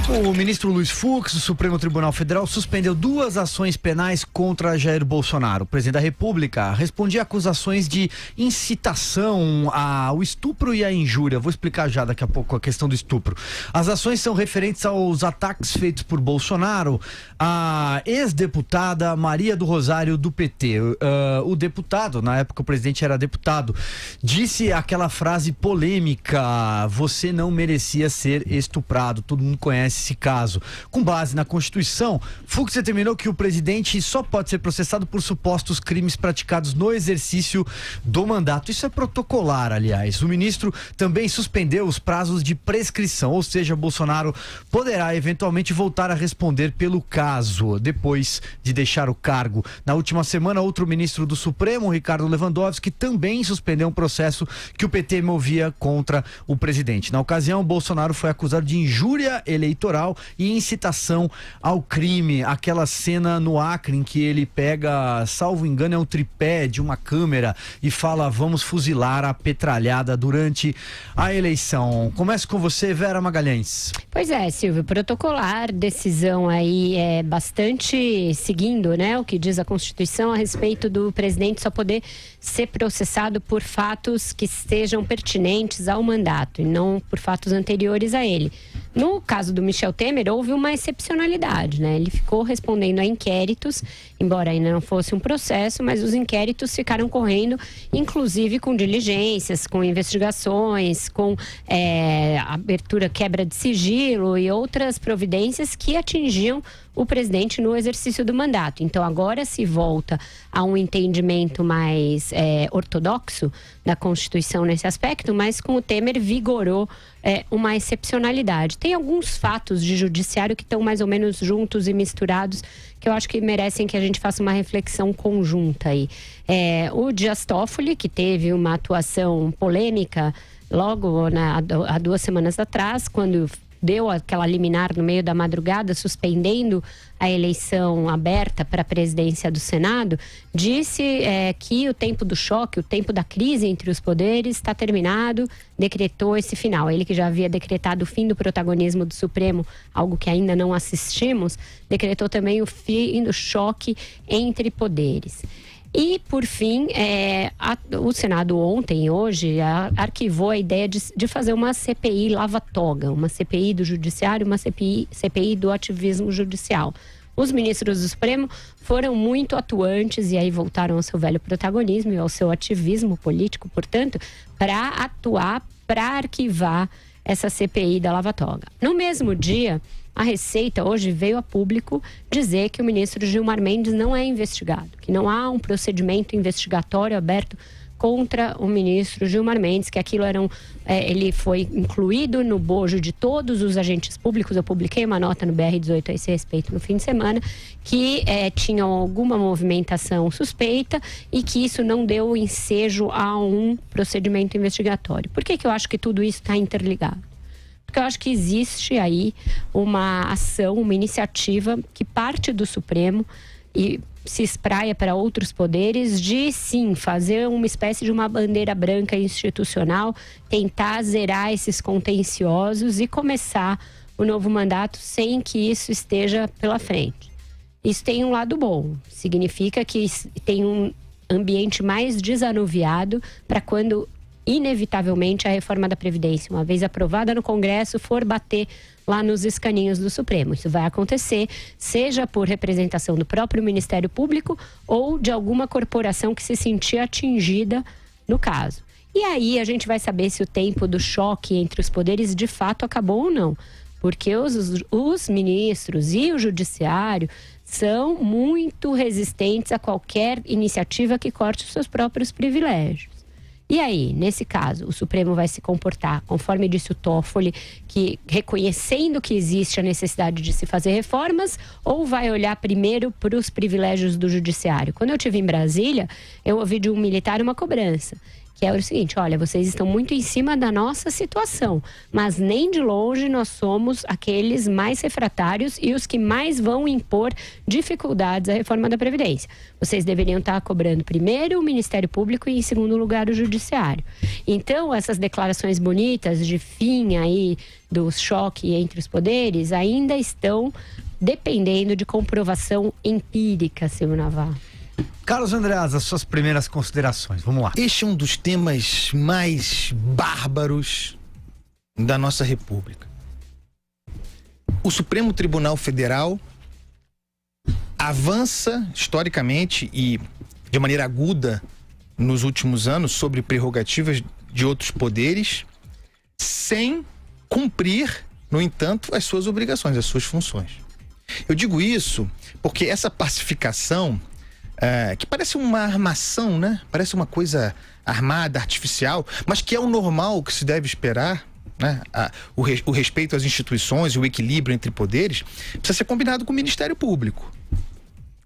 O ministro Luiz Fux, do Supremo Tribunal Federal, suspendeu 2 ações penais contra Jair Bolsonaro. O presidente da República respondia a acusações de incitação ao estupro e à injúria. Vou explicar já daqui a pouco a questão do estupro. As ações são referentes aos ataques feitos por Bolsonaro à ex-deputada Maria do Rosário, do PT. O deputado, na época o presidente era deputado, disse aquela frase polêmica: você não merecia ser estuprado. Todo mundo conhece esse caso. Com base na Constituição, Fux determinou que o presidente só pode ser processado por supostos crimes praticados no exercício do mandato. Isso é protocolar, aliás. O ministro também suspendeu os prazos de prescrição, ou seja, Bolsonaro poderá eventualmente voltar a responder pelo caso depois de deixar o cargo. Na última semana, outro ministro do Supremo, Ricardo Lewandowski, também suspendeu um processo que o PT movia contra o presidente. Na ocasião, Bolsonaro foi acusado de injúria eleitoral e incitação ao crime. Aquela cena no Acre em que ele pega, salvo engano, é um tripé de uma câmera e fala: vamos fuzilar a petralhada durante a eleição. Começo com você, Vera Magalhães. Pois é, Silvio, protocolar, decisão aí é bastante seguindo, né, o que diz a Constituição a respeito do presidente só poder ser processado por fatos que sejam pertinentes ao mandato e não por fatos anteriores a ele. No caso do Michel Temer, houve uma excepcionalidade, né? Ele ficou respondendo a inquéritos, embora ainda não fosse um processo, mas os inquéritos ficaram correndo, inclusive com diligências, com investigações, com abertura, quebra de sigilo e outras providências que atingiam o presidente no exercício do mandato. Então, agora se volta a um entendimento mais ortodoxo da Constituição nesse aspecto, mas com o Temer vigorou uma excepcionalidade. Tem alguns fatos de judiciário que estão mais ou menos juntos e misturados, que eu acho que merecem que a gente faça uma reflexão conjunta aí. O Dias Toffoli, que teve uma atuação polêmica logo há 2 semanas atrás, quando deu aquela liminar no meio da madrugada, suspendendo a eleição aberta para a presidência do Senado, disse que o tempo do choque, o tempo da crise entre os poderes está terminado, decretou esse final. Ele que já havia decretado o fim do protagonismo do Supremo, algo que ainda não assistimos, decretou também o fim do choque entre poderes. E, por fim, o Senado ontem e hoje arquivou a ideia de fazer uma CPI lava-toga, uma CPI do Judiciário, uma CPI do ativismo judicial. Os ministros do Supremo foram muito atuantes e aí voltaram ao seu velho protagonismo e ao seu ativismo político, portanto, para atuar, para arquivar essa CPI da lava-toga. No mesmo dia, a Receita hoje veio a público dizer que o ministro Gilmar Mendes não é investigado, que não há um procedimento investigatório aberto contra o ministro Gilmar Mendes, que aquilo ele foi incluído no bojo de todos os agentes públicos. Eu publiquei uma nota no BR18 a esse respeito no fim de semana, que tinha alguma movimentação suspeita e que isso não deu ensejo a um procedimento investigatório. Por que eu acho que tudo isso está interligado? Porque eu acho que existe aí uma ação, uma iniciativa que parte do Supremo e se espraia para outros poderes de, sim, fazer uma espécie de uma bandeira branca institucional, tentar zerar esses contenciosos e começar o novo mandato sem que isso esteja pela frente. Isso tem um lado bom, significa que tem um ambiente mais desanuviado para quando inevitavelmente a reforma da Previdência, uma vez aprovada no Congresso, for bater lá nos escaninhos do Supremo. Isso vai acontecer, seja por representação do próprio Ministério Público ou de alguma corporação que se sentir atingida no caso. E aí a gente vai saber se o tempo do choque entre os poderes de fato acabou ou não. Porque os ministros e o judiciário são muito resistentes a qualquer iniciativa que corte os seus próprios privilégios. E aí, nesse caso, o Supremo vai se comportar, conforme disse o Toffoli, que reconhecendo que existe a necessidade de se fazer reformas, ou vai olhar primeiro para os privilégios do judiciário? Quando eu estive em Brasília, eu ouvi de um militar uma cobrança, que é o seguinte: olha, vocês estão muito em cima da nossa situação, mas nem de longe nós somos aqueles mais refratários e os que mais vão impor dificuldades à reforma da Previdência. Vocês deveriam estar cobrando primeiro o Ministério Público e em segundo lugar o Judiciário. Então, essas declarações bonitas de fim aí do choque entre os poderes ainda estão dependendo de comprovação empírica, Silvio Navarro. Carlos Andreas, as suas primeiras considerações, vamos lá. Este é um dos temas mais bárbaros da nossa República. O Supremo Tribunal Federal avança historicamente e de maneira aguda nos últimos anos sobre prerrogativas de outros poderes, sem cumprir, no entanto, as suas obrigações, as suas funções. Eu digo isso porque essa pacificação, que parece uma armação, né? Parece uma coisa armada, artificial, mas que é o normal que se deve esperar, né? O respeito às instituições e o equilíbrio entre poderes precisa ser combinado com o Ministério Público.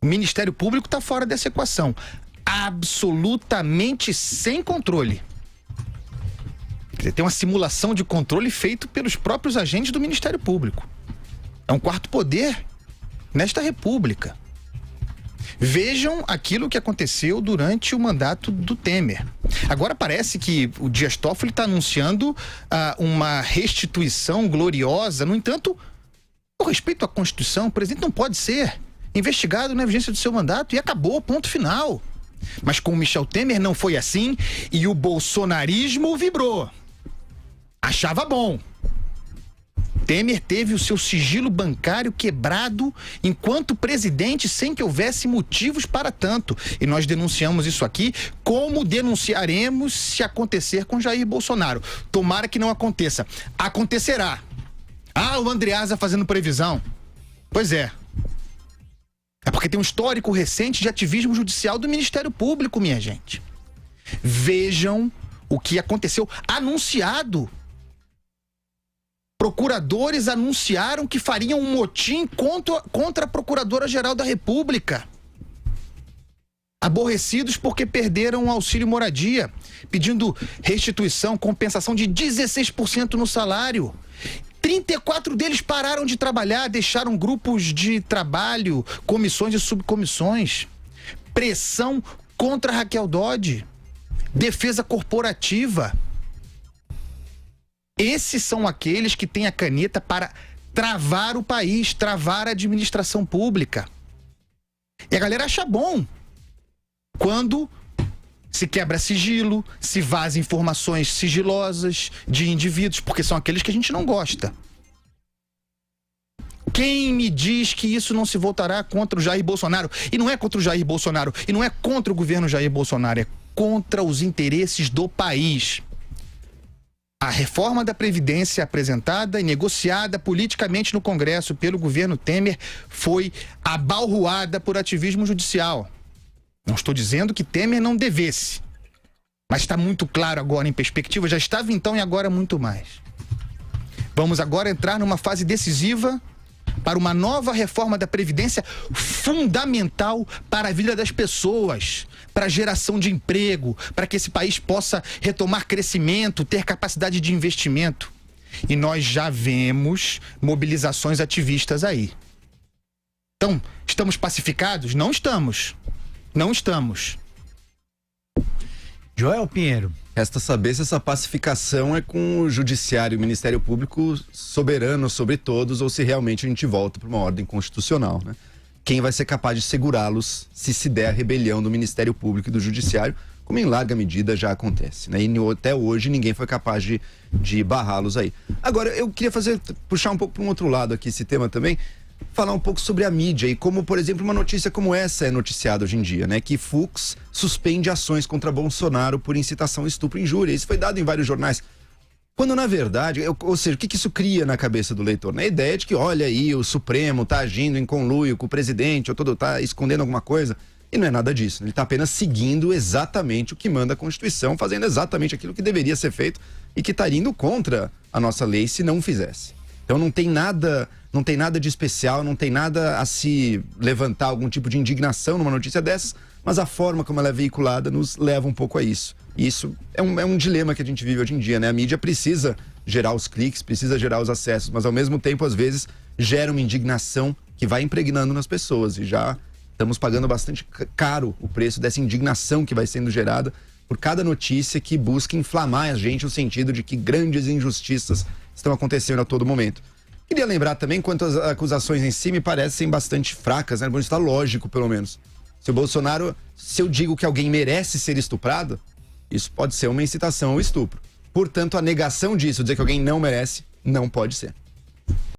O Ministério Público está fora dessa equação, absolutamente sem controle. Quer dizer, tem uma simulação de controle feito pelos próprios agentes do Ministério Público. É um quarto poder nesta República. Vejam aquilo que aconteceu durante o mandato do Temer. Agora parece que o Dias Toffoli está anunciando uma restituição gloriosa. No entanto, com respeito à Constituição, o presidente não pode ser investigado na vigência do seu mandato e acabou, ponto final. Mas com o Michel Temer não foi assim e o bolsonarismo vibrou. Achava bom. Temer teve o seu sigilo bancário quebrado enquanto presidente sem que houvesse motivos para tanto. E nós denunciamos isso aqui, como denunciaremos se acontecer com Jair Bolsonaro. Tomara que não aconteça. Acontecerá. O Andreasa fazendo previsão. Pois é. É porque tem um histórico recente de ativismo judicial do Ministério Público, minha gente. Vejam o que aconteceu. Anunciado. Procuradores anunciaram que fariam um motim contra a Procuradora-Geral da República. Aborrecidos porque perderam o auxílio moradia, pedindo restituição, compensação de 16% no salário. 34 deles pararam de trabalhar, deixaram grupos de trabalho, comissões e subcomissões. Pressão contra Raquel Dodge. Defesa corporativa. Esses são aqueles que têm a caneta para travar o país, travar a administração pública. E a galera acha bom quando se quebra sigilo, se vaza informações sigilosas de indivíduos, porque são aqueles que a gente não gosta. Quem me diz que isso não se voltará contra o Jair Bolsonaro? E não é contra o Jair Bolsonaro, e não é contra o governo Jair Bolsonaro, é contra os interesses do país. A reforma da Previdência apresentada e negociada politicamente no Congresso pelo governo Temer foi abalroada por ativismo judicial. Não estou dizendo que Temer não devesse, mas está muito claro agora em perspectiva, já estava então e agora muito mais. Vamos agora entrar numa fase decisiva para uma nova reforma da Previdência fundamental para a vida das pessoas, para a geração de emprego, para que esse país possa retomar crescimento, ter capacidade de investimento. E nós já vemos mobilizações ativistas aí. Então, estamos pacificados? Não estamos. Não estamos. Joel Pinheiro. Resta saber se essa pacificação é com o Judiciário e o Ministério Público soberano sobre todos ou se realmente a gente volta para uma ordem constitucional, né? Quem vai ser capaz de segurá-los se der a rebelião do Ministério Público e do Judiciário, como em larga medida já acontece, né? E até hoje ninguém foi capaz de barrá-los aí. Agora, eu queria puxar um pouco para um outro lado aqui esse tema também, falar um pouco sobre a mídia e como, por exemplo, uma notícia como essa é noticiada hoje em dia, né? Que Fux suspende ações contra Bolsonaro por incitação, estupro e injúria. Isso foi dado em vários jornais. Quando, na verdade, ou seja, o que isso cria na cabeça do leitor? A ideia de que, olha aí, o Supremo tá agindo em conluio com o presidente, ou tá escondendo alguma coisa. E não é nada disso. Ele tá apenas seguindo exatamente o que manda a Constituição, fazendo exatamente aquilo que deveria ser feito e que estaria indo contra a nossa lei se não fizesse. Então não tem nada de especial, não tem nada a se levantar algum tipo de indignação numa notícia dessas, mas a forma como ela é veiculada nos leva um pouco a isso. E isso é um dilema que a gente vive hoje em dia, né? A mídia precisa gerar os cliques, precisa gerar os acessos, mas ao mesmo tempo, às vezes, gera uma indignação que vai impregnando nas pessoas. E já estamos pagando bastante caro o preço dessa indignação que vai sendo gerada por cada notícia que busca inflamar a gente no sentido de que grandes injustiças estão acontecendo a todo momento. Queria lembrar também quanto às acusações em si me parecem bastante fracas, né? Bom, está lógico, pelo menos. Se o Bolsonaro, se eu digo que alguém merece ser estuprado, isso pode ser uma incitação ao estupro. Portanto, a negação disso, dizer que alguém não merece, não pode ser.